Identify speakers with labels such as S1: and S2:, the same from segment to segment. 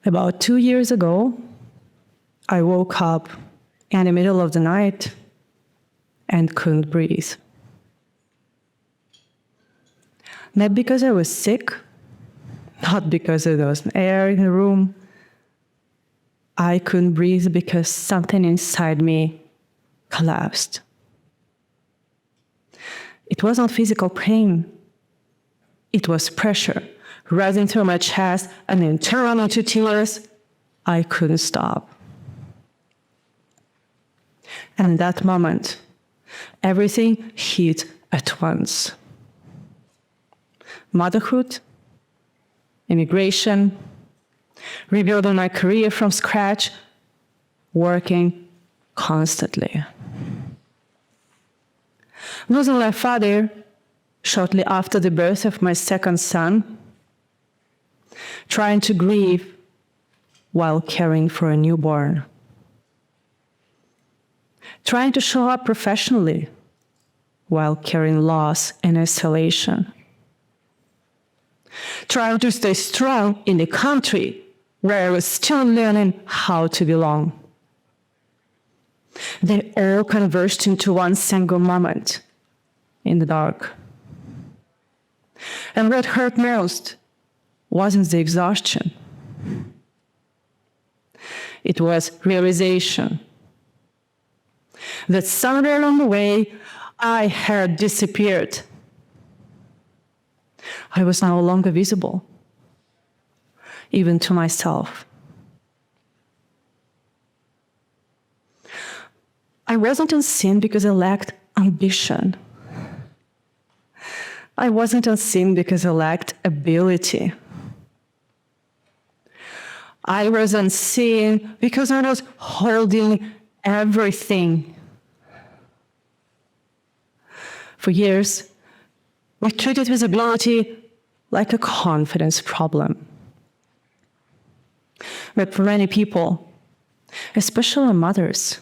S1: About 2 years ago, I woke up in the middle of the night and couldn't breathe. Not because I was sick, not because there was air in the room. I couldn't breathe because something inside me collapsed. It wasn't physical pain. It was pressure rising through my chest and then turning into tears. I couldn't stop. And in that moment, everything hit at once. Motherhood, immigration, rebuilding my career from scratch, working constantly. Losing my father shortly after the birth of my second son, trying to grieve while caring for a newborn, trying to show up professionally while carrying loss and isolation, trying to stay strong in a country where I was still learning how to belong. They all converged into one single moment in the dark. And what hurt most wasn't the exhaustion. It was realization that somewhere along the way, I had disappeared. I was no longer visible, even to myself. I wasn't unseen because I lacked ambition. I wasn't unseen because I lacked ability. I was unseen because I was holding everything. For years, we treated visibility like a confidence problem. But for many people, especially mothers,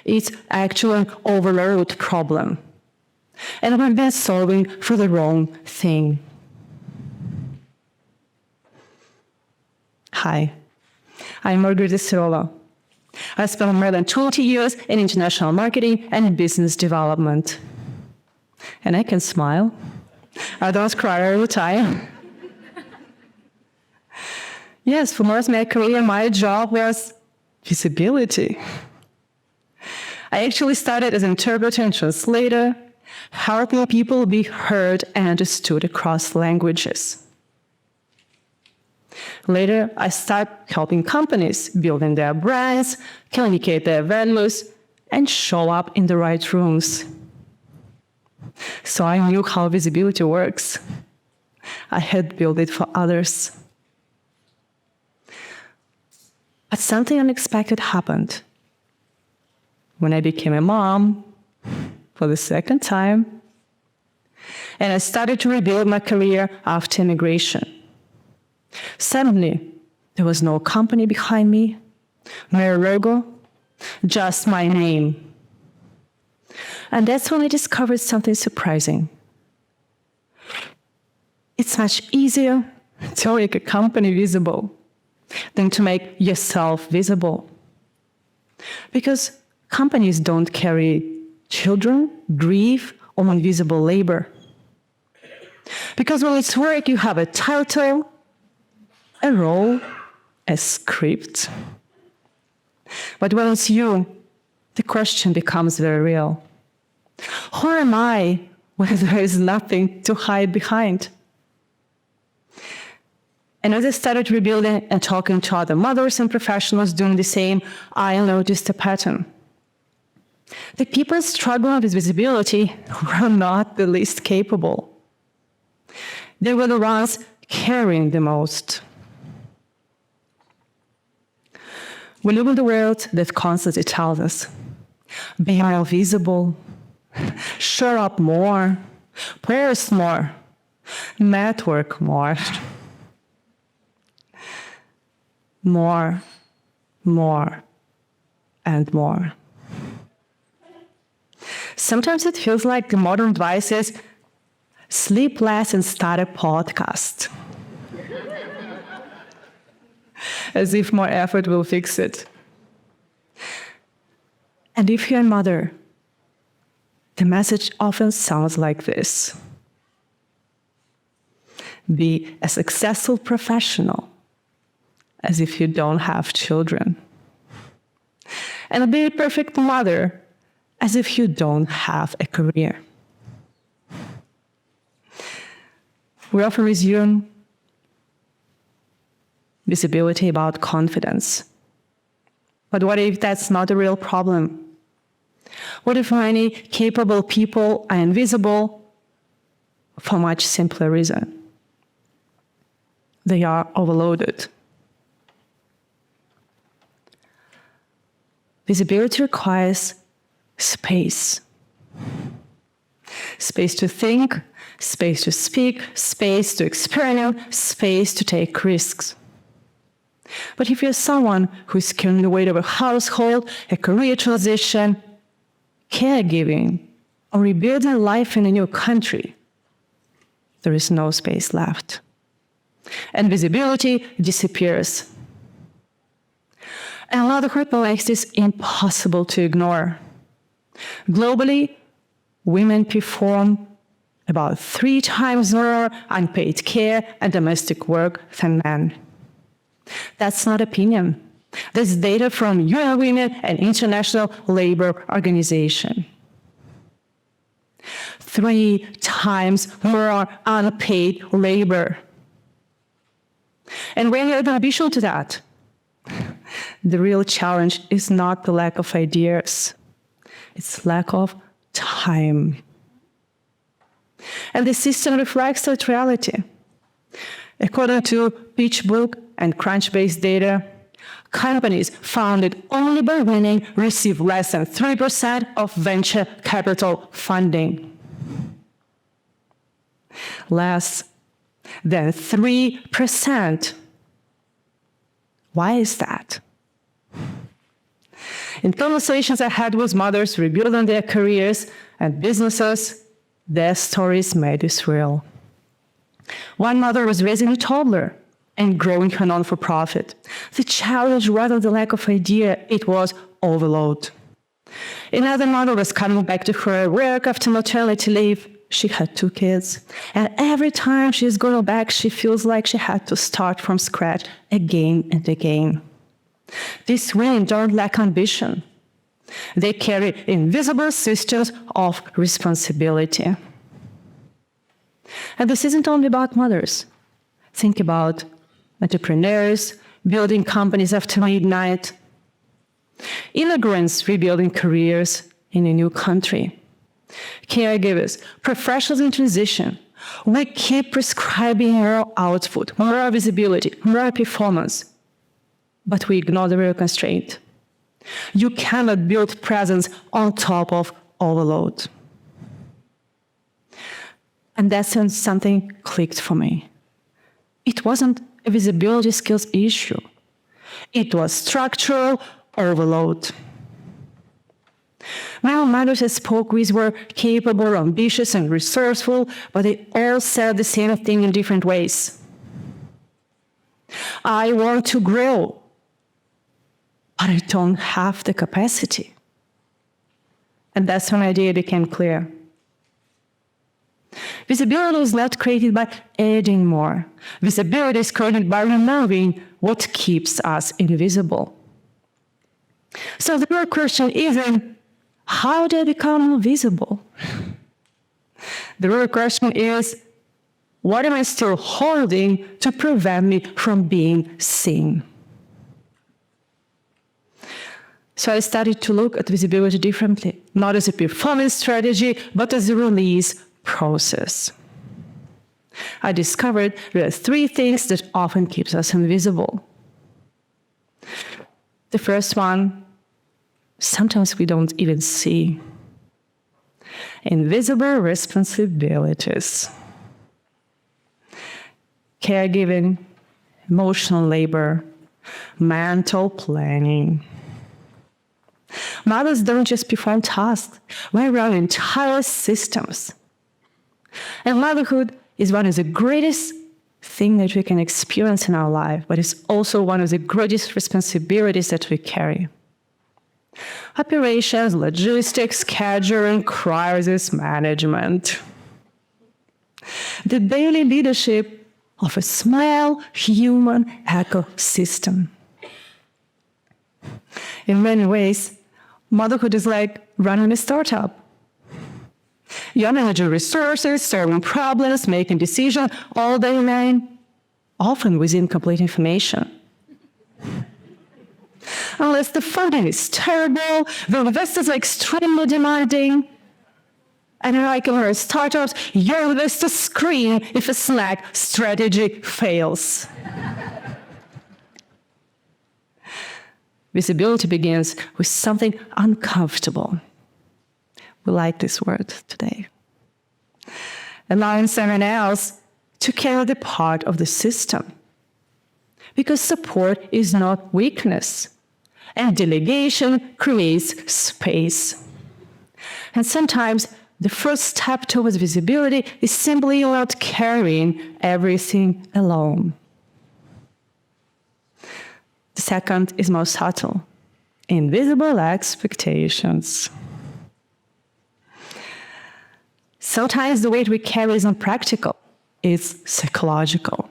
S1: it's actually an overload problem. And we've been solving for the wrong thing. Hi, I'm Margarita Serova. I spent more than 20 years in international marketing and business development. And I can smile. I don't cry all the time. Yes, for most of my career, my job was visibility. I actually started as an interpreter and translator, helping people be heard and understood across languages. Later, I started helping companies building their brands, communicate their values, and show up in the right rooms. So I knew how visibility works. I had built it for others. But something unexpected happened. When I became a mom, for the second time, and I started to rebuild my career after immigration. Suddenly, there was no company behind me, no logo, just my name. And that's when I discovered something surprising. It's much easier to make a company visible than to make yourself visible. Because companies don't carry children, grief, or invisible labor. Because when it's work, you have a title, a role, a script. But when it's you, the question becomes very real. Who am I when there is nothing to hide behind? And as I started rebuilding and talking to other mothers and professionals doing the same, I noticed a pattern. The people struggling with visibility were not the least capable. They were the ones caring the most. We live in the world that constantly tells us, be more visible, show up more, post more, network more. More, and more. Sometimes it feels like the modern advice is, sleep less and start a podcast. as if more effort will fix it. And if you're a mother, the message often sounds like this: be a successful professional as if you don't have children, and be a perfect mother as if you don't have a career. We often assume visibility about confidence. But what if that's not a real problem? What if many capable people are invisible for a much simpler reason? They are overloaded. Visibility requires space. Space to think, space to speak, space to experiment, space to take risks. But if you're someone who's carrying the weight of a household, a career transition, caregiving, or rebuilding life in a new country, there is no space left. And visibility disappears. And a lot of people makes this impossible to ignore. Globally, women perform about 3 times more unpaid care and domestic work than men. That's not opinion. That's data from UN Women and International Labour Organization. 3 times more unpaid labor. And when in addition to that, the real challenge is not the lack of ideas, it's lack of time. And the system reflects that reality. According to PitchBook and Crunchbase data, companies founded only by women receive less than 3% of venture capital funding. Less than 3%. Why is that? In conversations I had with mothers rebuilding their careers and businesses, their stories made this real. One mother was raising a toddler and growing her non-for-profit. The challenge, rather than the lack of idea, it was overload. Another mother was coming back to her work after maternity leave. She had 2 kids. And every time she's going back, she feels like she had to start from scratch again and again. These women don't lack ambition. They carry invisible systems of responsibility. And this isn't only about mothers. Think about entrepreneurs building companies after midnight, immigrants rebuilding careers in a new country, caregivers, professionals in transition. We keep prescribing more output, more visibility, more performance, but we ignore the real constraint. You cannot build presence on top of overload. And that's when something clicked for me. It wasn't a visibility skills issue. It was structural overload. My mothers I spoke with were capable, ambitious, and resourceful, but they all said the same thing in different ways. I want to grow, but I don't have the capacity. And that's when the idea became clear. Visibility is not created by adding more. Visibility is created by removing what keeps us invisible. So the real question isn't, how do I become visible? The real question is, what am I still holding to prevent me from being seen? So I started to look at visibility differently, not as a performance strategy, but as a release process. I discovered there are 3 things that often keeps us invisible. The first one, sometimes we don't even see. Invisible responsibilities. Caregiving, emotional labor, mental planning. Mothers don't just perform tasks, we run entire systems. And motherhood is one of the greatest thing that we can experience in our life, but it's also one of the greatest responsibilities that we carry. Operations, logistics, scheduling, crisis management. The daily leadership of a small human ecosystem. In many ways, motherhood is like running a startup. You're managing resources, solving problems, making decisions all day long, often with incomplete information. Unless the funding is terrible, the investors are extremely demanding, and like in our startups, your investors scream if a snack strategy fails. Visibility begins with something uncomfortable. We like this word today. Allowing someone else to carry the part of the system. Because support is not weakness, and delegation creates space. And sometimes the first step towards visibility is simply not carrying everything alone. The second is more subtle. Invisible expectations. Sometimes the weight we carry is not practical, it's psychological.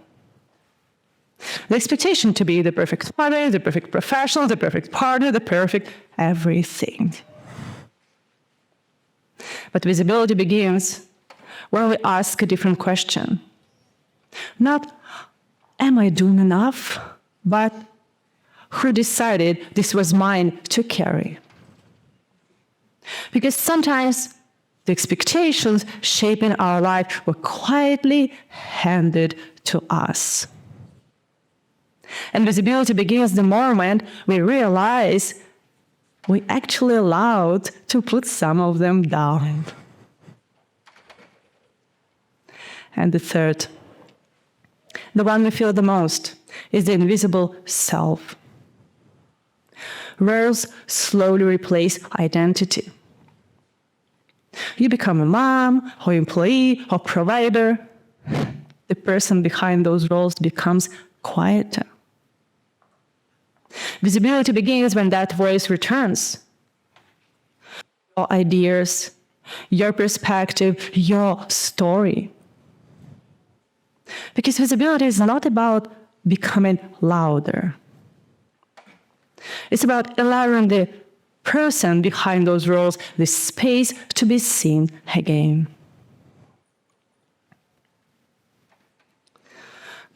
S1: The expectation to be the perfect mother, the perfect professional, the perfect partner, the perfect everything. But visibility begins when we ask a different question. Not, am I doing enough? But, who decided this was mine to carry? Because sometimes the expectations shaping our life were quietly handed to us. And visibility begins the moment we realize we actually allowed to put some of them down. And the third, the one we feel the most, is the invisible self. Roles slowly replace identity. You become a mom, or employee, or provider. The person behind those roles becomes quieter. Visibility begins when that voice returns. Your ideas, your perspective, your story. Because visibility is not about becoming louder. It's about allowing the person behind those roles the space to be seen again.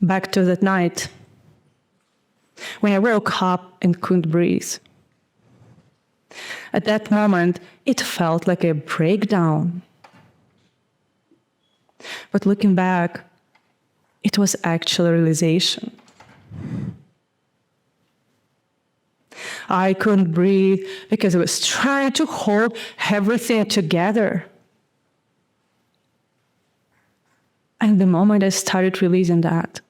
S1: Back to that night, when I woke up and couldn't breathe. At that moment, it felt like a breakdown. But looking back, it was actual realization. I couldn't breathe because I was trying to hold everything together. And the moment I started releasing that,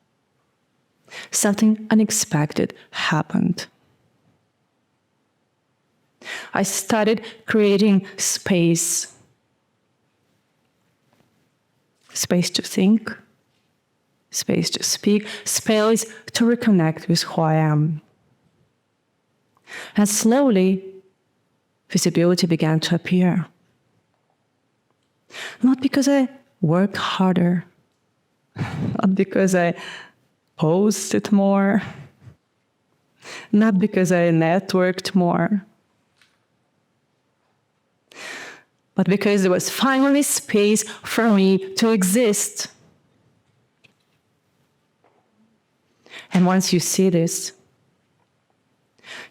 S1: something unexpected happened. I started creating space. Space to think, space to speak, space to reconnect with who I am. And slowly, visibility began to appear. Not because I worked harder, not because I posted more, not because I networked more, but because there was finally space for me to exist. And once you see this,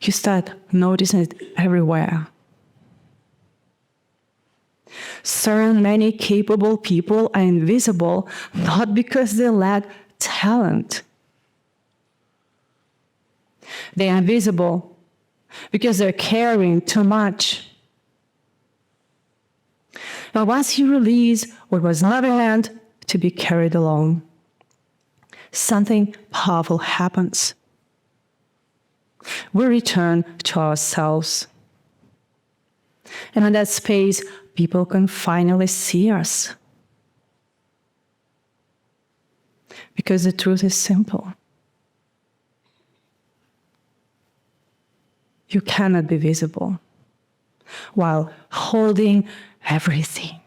S1: you start noticing it everywhere. So many capable people are invisible, not because they lack talent. They are invisible because they're carrying too much. But once you release what was never meant to be carried along, something powerful happens. We return to ourselves. And in that space, people can finally see us. Because the truth is simple. You cannot be visible while holding everything.